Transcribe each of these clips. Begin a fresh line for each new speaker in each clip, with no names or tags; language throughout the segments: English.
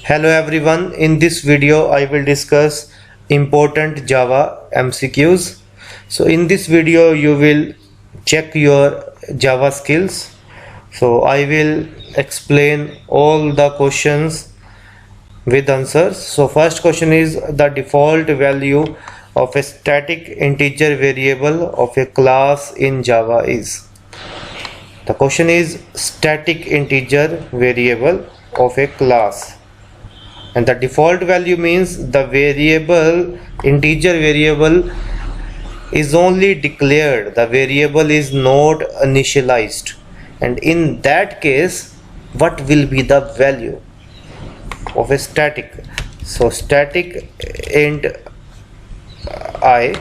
Hello everyone, in this video I will discuss important Java MCQs. So in this video you will check your Java skills. So I will explain all the questions with answers. So first question is the default value of a static integer variable of a class in Java is. The question is static integer variable of a class. And the default value means the integer variable is only declared, the variable is not initialized, and in that case what will be the value of a static? So static int I,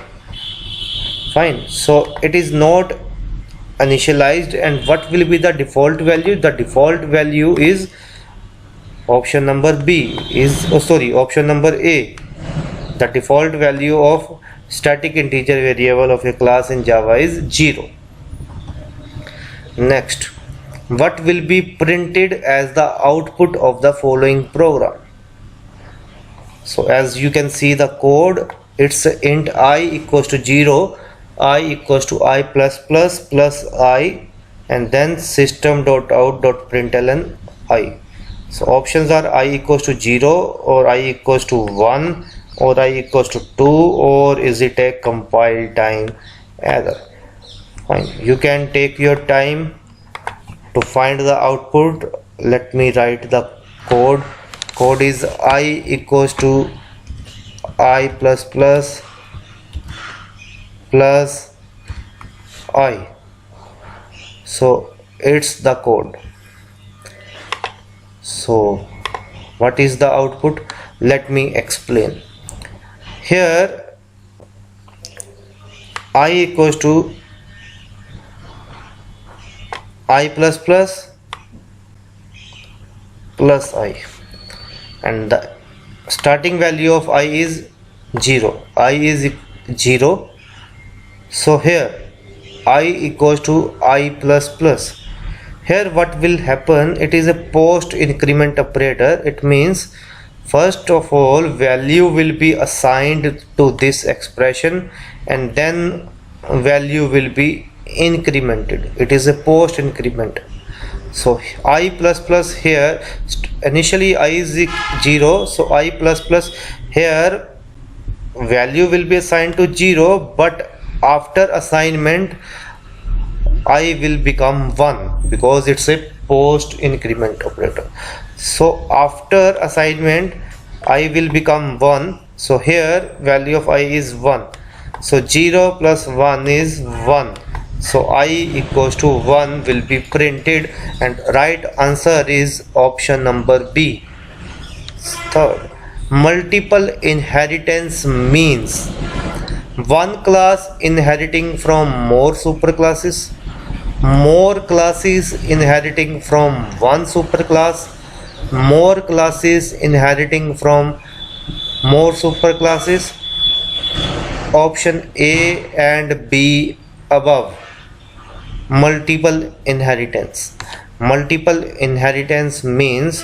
fine, so it is not initialized, and what will be the default value? The default value is option number B is option number A. The default value of static integer variable of a class in Java is 0. Next, what will be printed as the output of the following program? So as you can see the code, it's int I equals to 0, I equals to I plus I, and then system.out.println I. So options are I equals to 0 or I equals to 1 or I equals to 2, or is it a compile time error? Fine, you can take your time to find the output. Let me write the code. Code is I equals to I plus I. So it's the code. So what is the output? Let me explain. Here I equals to I plus I, and the starting value of I is 0. I is 0. So here I equals to I plus. Here what will happen? It is a post increment operator. It means first of all value will be assigned to this expression and then value will be incremented. It is a post increment. So I plus here, initially I is 0, so I plus here value will be assigned to 0, but after assignment I will become 1 because it's a post increment operator. So after assignment I will become 1. So here value of I is 1. So 0 plus 1 is 1. So I equals to 1 will be printed, and right answer is option number B. Third, multiple inheritance means one class inheriting from more superclasses, more classes inheriting from one superclass, more classes inheriting from more superclasses. Option A and B above. Multiple inheritance. Multiple inheritance means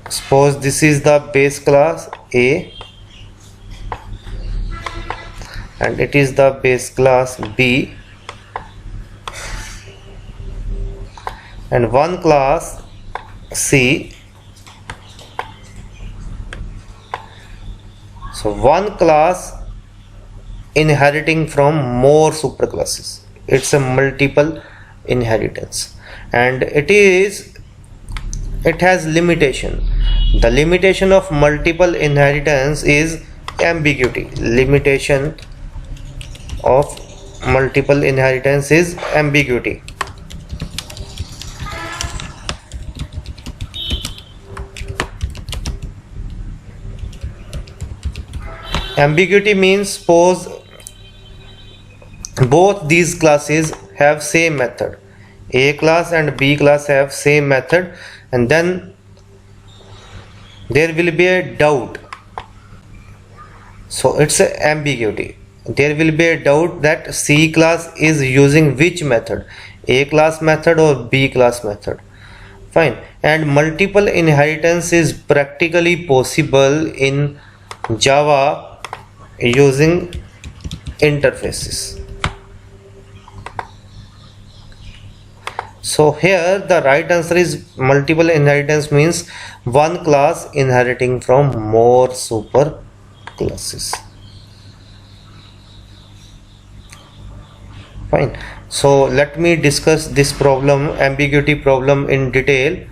suppose this is the base class A and it is the base class B, and one class C. So one class inheriting from more superclasses. It's a multiple inheritance, and it has limitation. The limitation of multiple inheritance is ambiguity. Limitation of multiple inheritance is ambiguity. Ambiguity means suppose both these classes have same method, A class and B class have same method, and then there will be a doubt. So it's a ambiguity. There will be a doubt that C class is using which method, A class method or B class method. Fine. And multiple inheritance is practically possible in Java using interfaces. So here the right answer is multiple inheritance means one class inheriting from more super classes. Fine. So let me discuss this problem, ambiguity problem, in detail.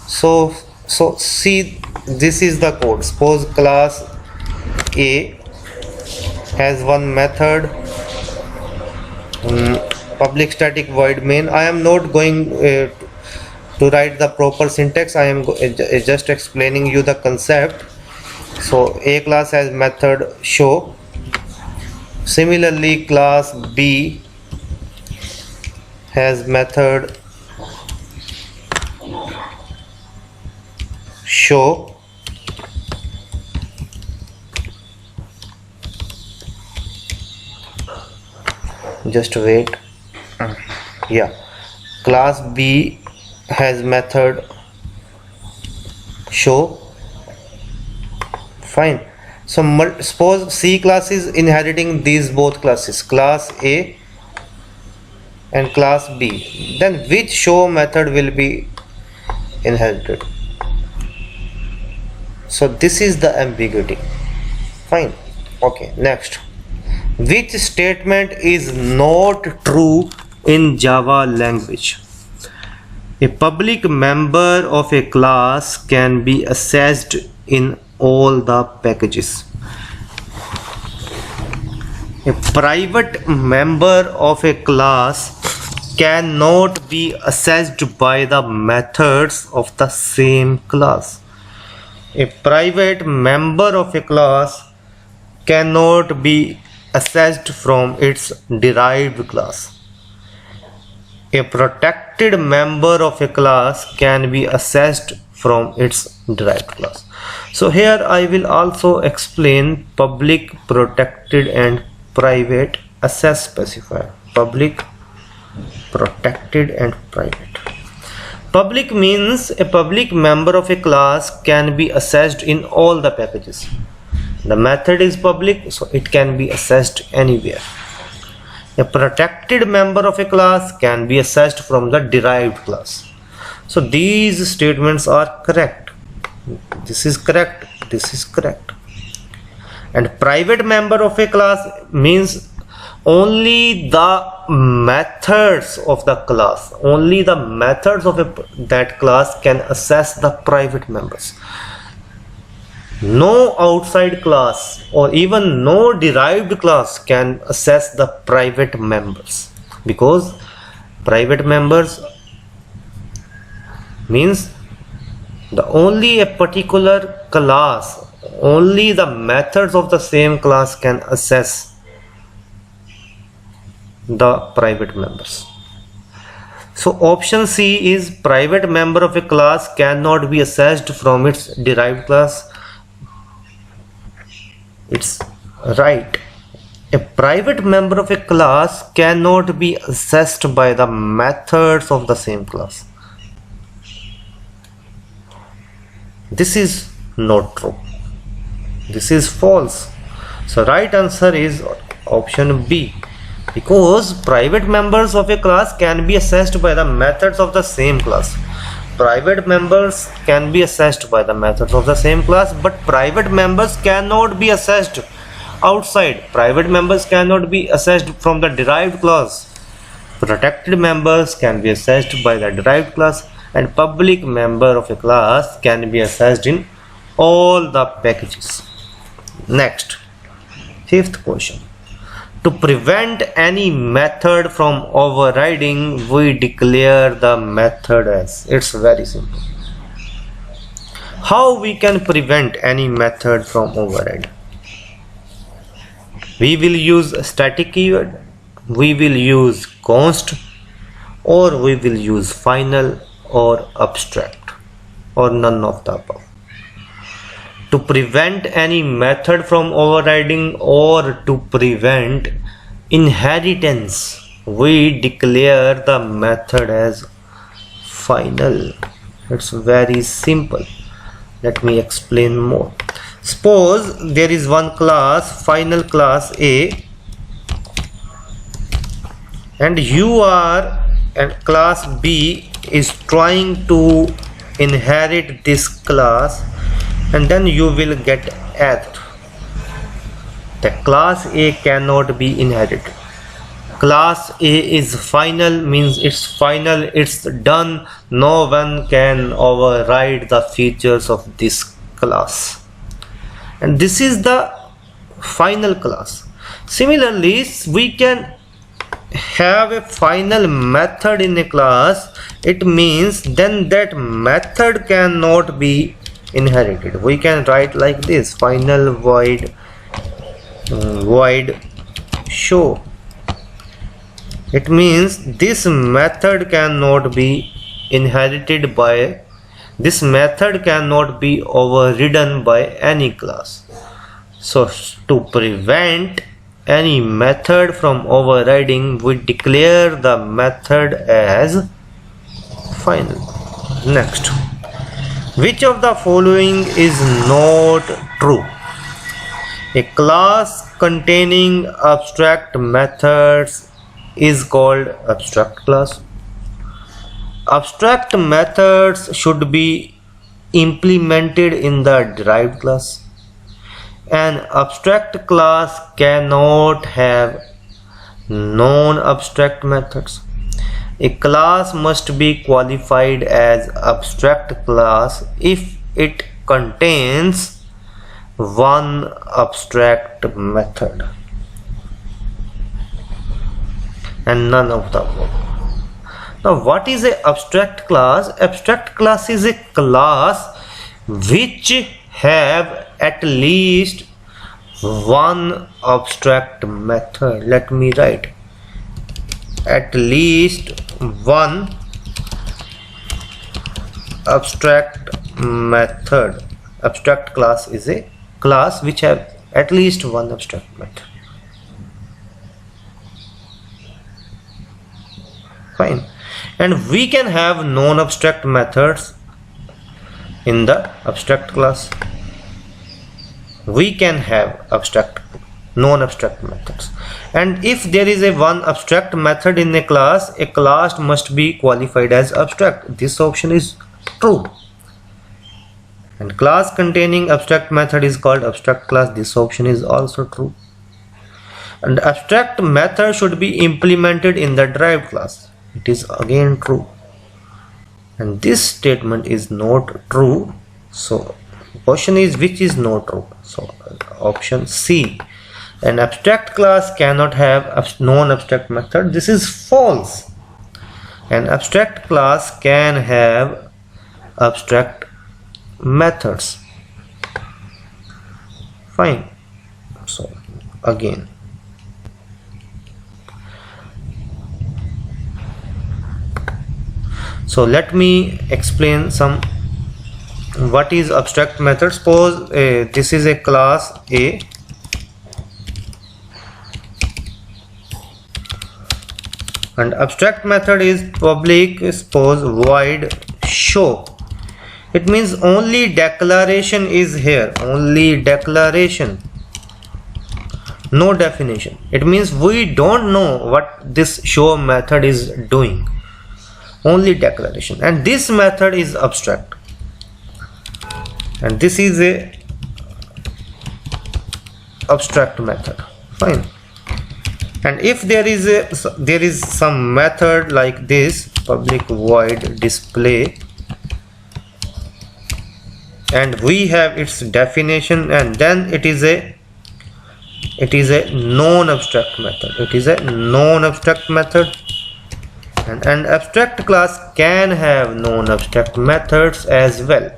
So see, this is the code. Suppose class A has one method, public static void main. I am not going to write the proper syntax. I am just explaining you the concept. So A class has method show. Similarly, class B has method show. Just wait. Yeah, class B has method show. Fine. So suppose C class is inheriting these both classes, class A and class B, then which show method will be inherited? So this is the ambiguity. Fine. Okay, next. Which statement is not true in Java language? A public member of a class can be accessed in all the packages. A private member of a class cannot be accessed by the methods of the same class. A private member of a class cannot be accessed from its derived class. A protected member of a class can be accessed from its derived class. So here I will also explain public, protected and private access specifier. Public, protected and private. Public means a public member of a class can be accessed in all the packages. The method is public, so it can be accessed anywhere. A protected member of a class can be accessed from the derived class. So these statements are correct. This is correct. This is correct. And private member of a class means only the methods of the class, only the methods of that class can access the private members. No outside class or even no derived class can access the private members, because private members means the only a particular class, only the methods of the same class can access the private members. So option C is private member of a class cannot be accessed from its derived class. It's right. A private member of a class cannot be accessed by the methods of the same class. This is not true. This is false. So right answer is option B, because private members of a class can be accessed by the methods of the same class. Private members can be accessed by the methods of the same class, but private members cannot be accessed outside. Private members cannot be accessed from the derived class. Protected members can be accessed by the derived class, and public member of a class can be accessed in all the packages. Next, fifth question. To prevent any method from overriding, we declare the method as. It's very simple. How we can prevent any method from overriding? We will use static keyword, we will use const, or we will use final or abstract, or none of the above. To prevent any method from overriding or to prevent inheritance, we declare the method as final. It's very simple. Let me explain more. Suppose there is one class, final class A, and you are, and class B is trying to inherit this class, and then you will get error. The class A cannot be inherited. Class A is final, means it's final, it's done. No one can override the features of this class, and this is the final class. Similarly, we can have a final method in a class. It means then that method cannot be inherited. We can write like this: final void show. It means this method cannot be inherited by, this method cannot be overridden by any class. So to prevent any method from overriding, we declare the method as final. Next, which of the following is not true? A class containing abstract methods is called abstract class. Abstract methods should be implemented in the derived class. An abstract class cannot have non-abstract methods. A class must be qualified as abstract class if it contains one abstract method and none of the above. Now, what is an abstract class? Abstract class is a class which have at least one abstract method. Let me write: at least one abstract method. Abstract class is a class which have at least one abstract method. Fine. And we can have non-abstract methods in the abstract class. We can have abstract, non-abstract methods. And if there is a one abstract method in a class must be qualified as abstract. This option is true. And class containing abstract method is called abstract class. This option is also true. And abstract method should be implemented in the derived class. It is again true. And this statement is not true. So question is, which is not true? So option C. An abstract class cannot have non-abstract method. This is false. An abstract class can have abstract methods. Fine. So again, so let me explain some what is abstract method. Suppose this is a class A, and abstract method is public, suppose void show. It means only declaration is here, only declaration, no definition. It means we don't know what this show method is doing, only declaration. And this method is abstract, and this is a abstract method. Fine. And if there is some method like this, public void display, and we have its definition, and then it is a non-abstract method. It is a non-abstract method. And an abstract class can have non-abstract methods as well.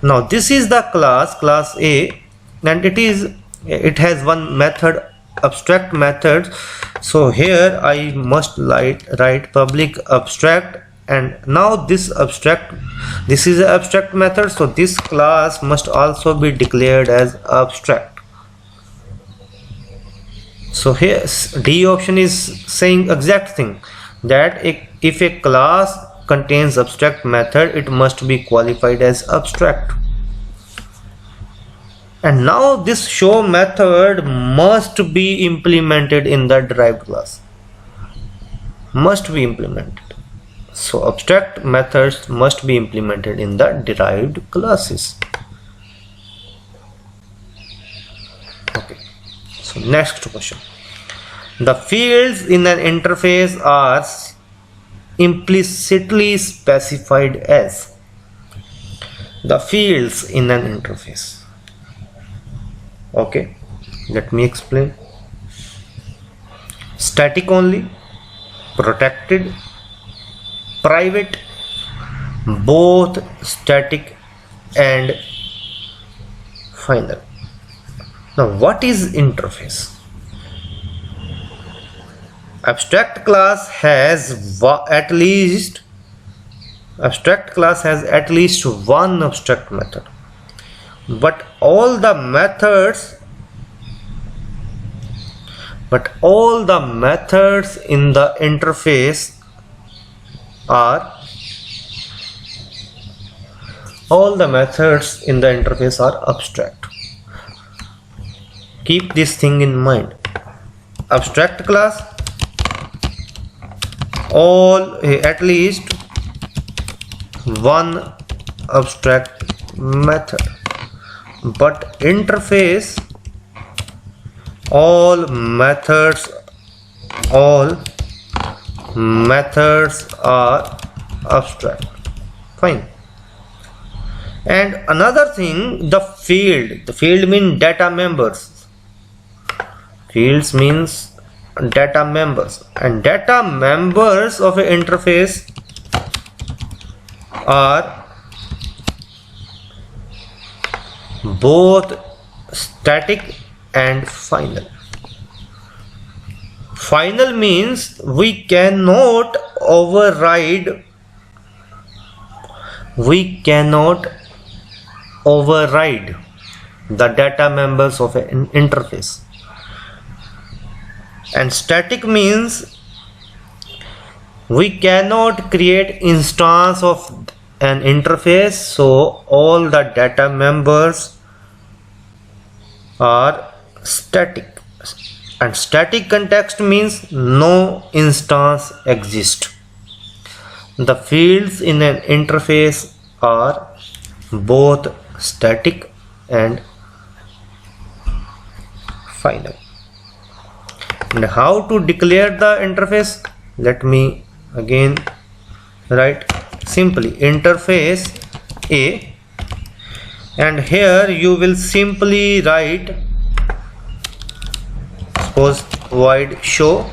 Now this is the class A, and it has one method, abstract method. So here I must write public abstract, and now this is an abstract method, so this class must also be declared as abstract. So here D option is saying exact thing, that if a class contains abstract method, it must be qualified as abstract. And now this show method must be implemented in the derived class. Must be implemented. So abstract methods must be implemented in the derived classes. Okay. So next question. The fields in an interface are implicitly specified as. The fields in an interface. Okay, let me explain. Static only, protected, private, both static and final. Now what is interface? Abstract class has at least one abstract method, but all the methods in the interface are abstract. Keep this thing in mind. Abstract class, at least one abstract method, but interface, all methods are abstract. Fine. And another thing, the field means data members. Fields means data members, and data members of an interface are both static and final. Final means we cannot override the data members of an interface. And static means we cannot create instance of an interface, so all the data members are static. And static context means no instance exists. The fields in an interface are both static and final. And how to declare the interface? Let me again write simply interface A, and here you will simply write, suppose void show,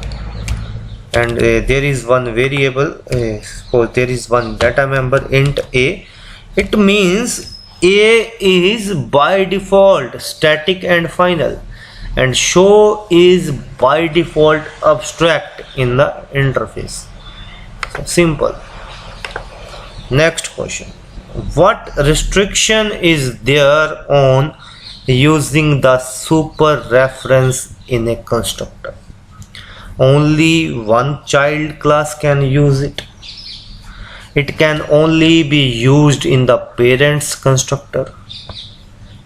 and there is one variable, suppose there is one data member int A. It means A is by default static and final, and show is by default abstract in the interface. So simple. Next question. What restriction is there on using the super reference in a constructor? Only one child class can use it. It can only be used in the parents constructor.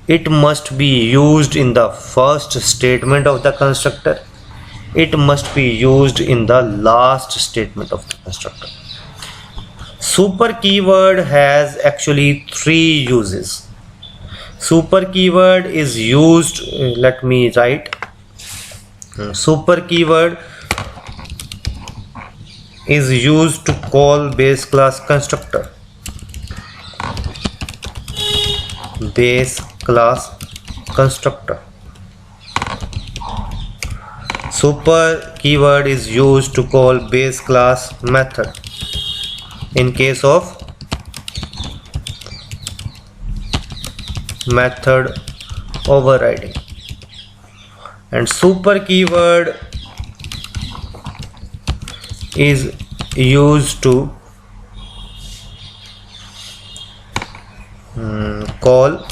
It must be used in the first statement of the constructor. It must be used in the last statement of the constructor. Super keyword has actually 3 uses. Super keyword is used, let me write, super keyword is used to call base class constructor. Base class constructor. Super keyword is used to call base class method in case of method overriding, and super keyword is used to call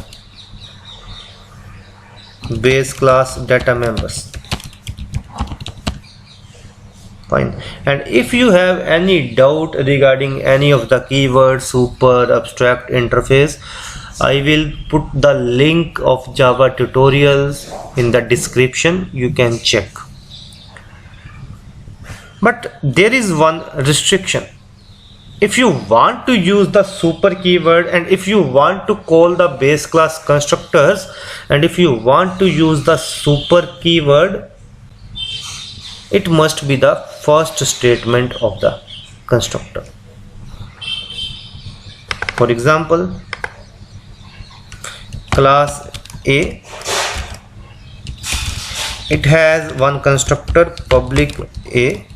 base class data members. Fine. And if you have any doubt regarding any of the keywords, super, abstract, interface, I will put the link of Java tutorials in the description. You can check. But there is one restriction. If you want to use the super keyword, and if you want to call the base class constructors, and if you want to use the super keyword, it must be the first statement of the constructor. For example, class A, it has one constructor, public A,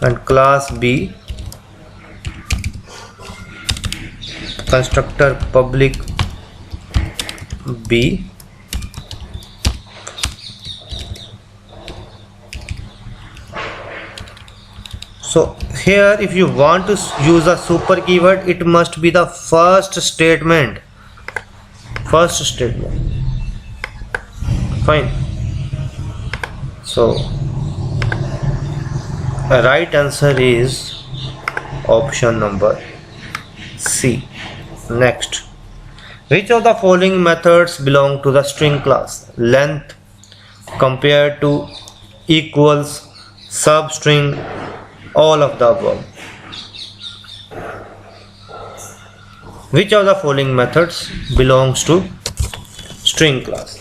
and class B, constructor public B, so here if you want to use a super keyword, it must be the first statement. Fine. So the right answer is option number C. Next, which of the following methods belong to the string class? Length, compare to, equals, substring, all of the above. Which of the following methods belongs to string class?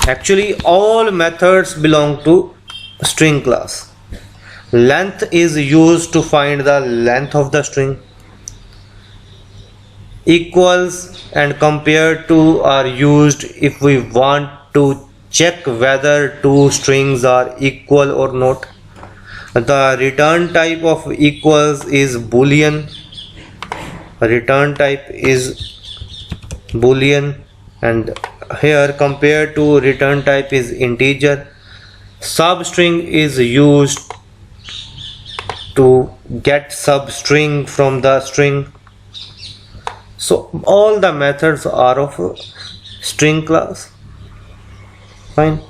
Actually, all methods belong to string class. Length is used to find the length of the string. Equals and compare to are used if we want to check whether two strings are equal or not. The return type of equals is boolean. Return type is boolean, and here compare to return type is integer. Substring is used to get substring from the string. So all the methods are of string class. Fine.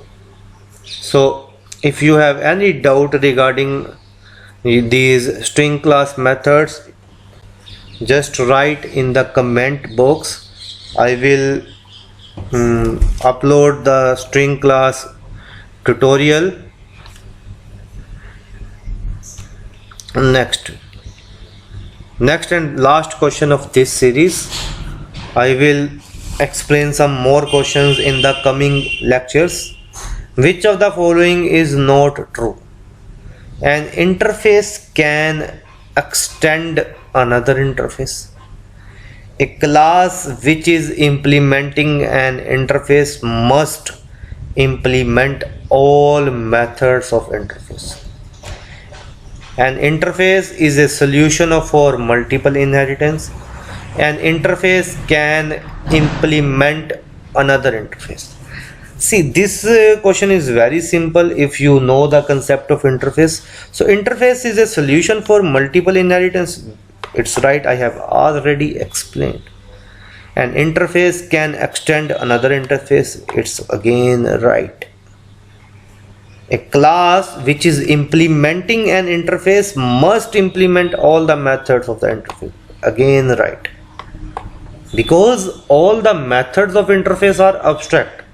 So if you have any doubt regarding these string class methods, just write in the comment box. I will upload the string class tutorial. Next and last question of this series. I will explain some more questions in the coming lectures. Which of the following is not true? An interface can extend another interface. A class which is implementing an interface must implement all methods of interface. An interface is a solution for multiple inheritance. An interface can implement another interface. See, this question is very simple if you know the concept of interface. So interface is a solution for multiple inheritance. It's right, I have already explained. An interface can extend another interface. It's again right. A class which is implementing an interface must implement all the methods of the interface. Again right. Because all the methods of interface are abstract,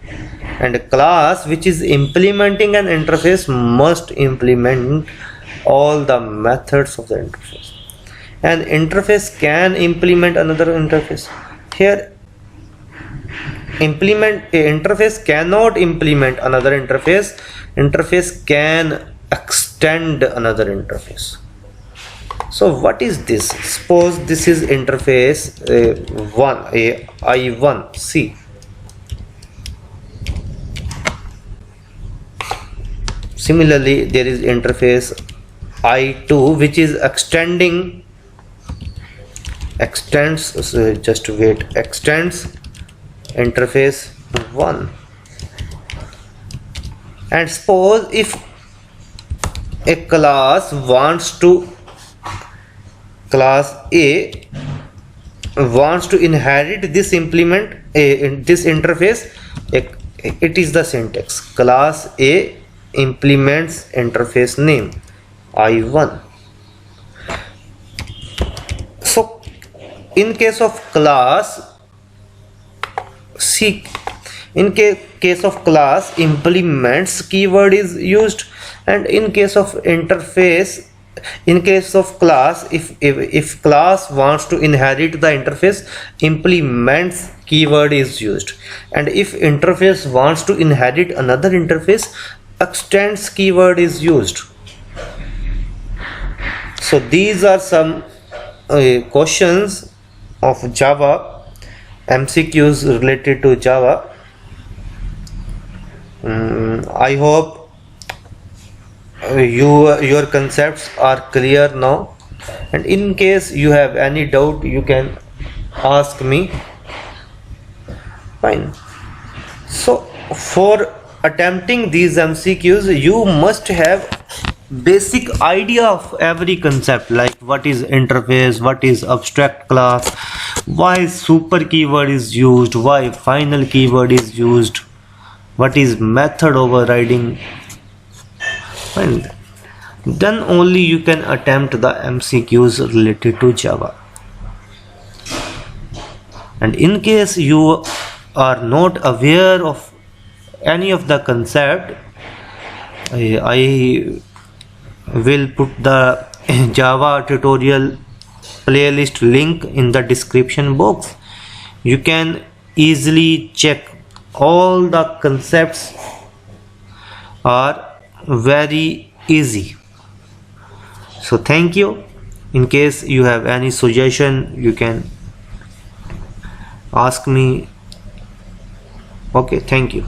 and a class which is implementing an interface must implement all the methods of the interface. An interface can implement another interface. Here interface cannot implement another interface. Interface can extend another interface. So what is this? Suppose this is interface I1 C. Similarly, there is interface I2 which is extends interface 1. And suppose if a class A wants to inherit this implement in this interface, it is the syntax class A implements interface name I1. So in case of class C, in case of class, implements keyword is used, and in case of interface, in case of class, if class wants to inherit the interface, implements keyword is used, and if interface wants to inherit another interface, extends keyword is used. So these are some questions of Java, MCQs related to Java. I hope your concepts are clear now, and in case you have any doubt, you can ask me. Fine. So for attempting these MCQs, you must have basic idea of every concept, like what is interface, what is abstract class, why super keyword is used, why final keyword is used, what is method overriding, and then only you can attempt the MCQs related to Java. And in case you are not aware of any of the concept, I will put the Java tutorial playlist link in the description box. You can easily check. All the concepts are very easy. So thank you. In case you have any suggestion, you can ask me. Okay, thank you.